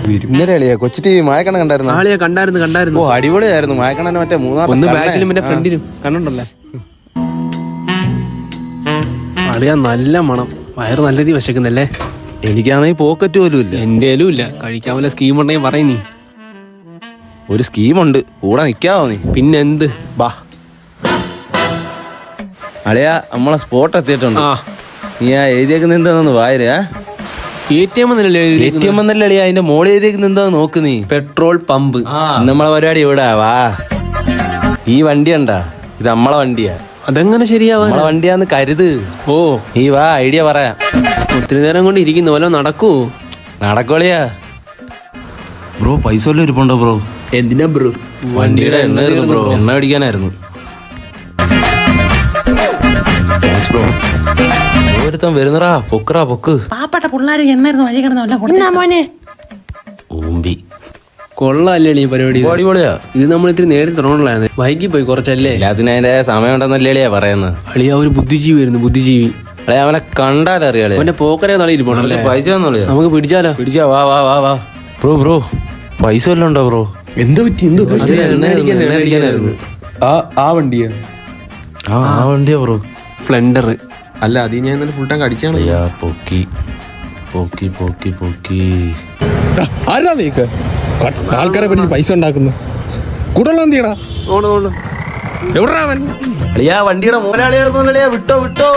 ഇന്നലെ അളിയാ Kochi T V മായക്കണ്ണ കണ്ടായിരുന്നു. ആളിയാ കണ്ടായിരുന്നു. ഓ അടിപൊളിയായിരുന്നു. മായക്കണ്ണന്റെ മറ്റേ ഒന്ന് ബാക്കിലും പിന്നെ ഫ്രണ്ടിലും കണ്ടോണ്ടല്ലേ. ആളിയാ നല്ല മണം, വയറ് നല്ല രീതി വശക്കുന്നല്ലേ. എനിക്കാണെങ്കിൽ പോക്കറ്റ് പോലും ഇല്ല. എന്തേലും ഇല്ല. കഴിക്കാൻ വല്ല സ്കീം ഉണ്ടെങ്കിൽ പറയും നീ. ഒരു സ്കീമുണ്ട്, കൂടെ നിക്കാവോ നീ? പിന്നെന്ത്, ബാ. അളിയാ നമ്മളെ സ്പോട്ട് എത്തിയിട്ടുണ്ട്. നീ ആ എഴുതിയേക്കുന്ന എന്താന്ന് വായരാ. ATM എന്നല്ലേ അളിയാ, അതിന്റെ മോളിൽ എഴുതിയേക്കുന്ന എന്താന്ന് നോക്ക് നീ. Petrol pump. നമ്മളെ പരിപാടി ഇവിടെ വാ. ഈ വണ്ടി ഉണ്ടാ, ഇത് നമ്മളെ വണ്ടിയാ. അതെങ്ങനെ ശരിയാവാ? നമ്മളെ വണ്ടിയാന്ന് കരുത്. ഓ നീ വാ, ഐഡിയ പറയാം. ഒത്തിരി നേരം കൊണ്ട് ഇരിക്കുന്നു, വല്ലോ നടക്കൂ. നടക്കോളിയാ. ബ്രോ പൈസ വല്ലതും ഇരിപ്പുണ്ടോ ബ്രോ? എന്തിനാ ബ്രോ? വണ്ടിയുടെ എണ്ണ ബ്രോ, എണ്ണ അടിക്കാനായിരുന്നു. ഒരുത്തൻ വരുന്നറാ, പൊക്കറാ പൊക്ക്. പാപ്പട്ട പിള്ളേര് എണ്ണായിരുന്നു വഴി കിടന്ന മോനെ. ഊമ്പി കൊള്ളാല്ലേ ഈ പരിപാടി. അടിപൊളിയാ. ഇത് നമ്മൾ ഇത്തിരി നേടി തുടങ്ങുള്ളതാണ്. വൈകി പോയി കുറച്ചല്ലേ. എല്ലാത്തിനും അതിന്റെ സമയം ഉണ്ടെന്നല്ലേ അളിയാ പറയുന്നത്. അളിയാ ഒരു ബുദ്ധിജീവി വരുന്നു, ബുദ്ധിജീവി. അളിയാ അവനെ കണ്ടാലറിയാളെ. അവന്റെ പോക്കരെ നാളെ ഇരിപ്പുണ്ടല്ലേ. പൈസ ഒന്നുമില്ല, നമുക്ക് പിടിച്ചാലോ? പിടിച്ചാ. വാ വാ വാ വാ. ബ്രോ പൈസ വല്ലതും ഉണ്ടോ ബ്രോ? എന്താ പറ്റി? എണ്ണ അടിക്കാനായിരുന്നു. ആ വണ്ടിയാ? ആ വണ്ടിയാ ബ്രോ. സ്പ്ലെൻഡർ അല്ല, അത് ഞാൻ ഇന്നലെ ഫുൾ ടാങ്ക് അടിച്ചാണ്. പൊക്കി പൊക്കി പൊക്കി പൊക്കി. ആരാ നീക്ക് ആൾക്കാരെ പിടിച്ച് പൈസ ഉണ്ടാക്കുന്നു? കൂടുതലുള്ള എന്തിയടാ? ഓണം എവിടാ അവൻ? അളിയാ വണ്ടിയുടെ മുതലാളിയായിരുന്നു. വിട്ടോ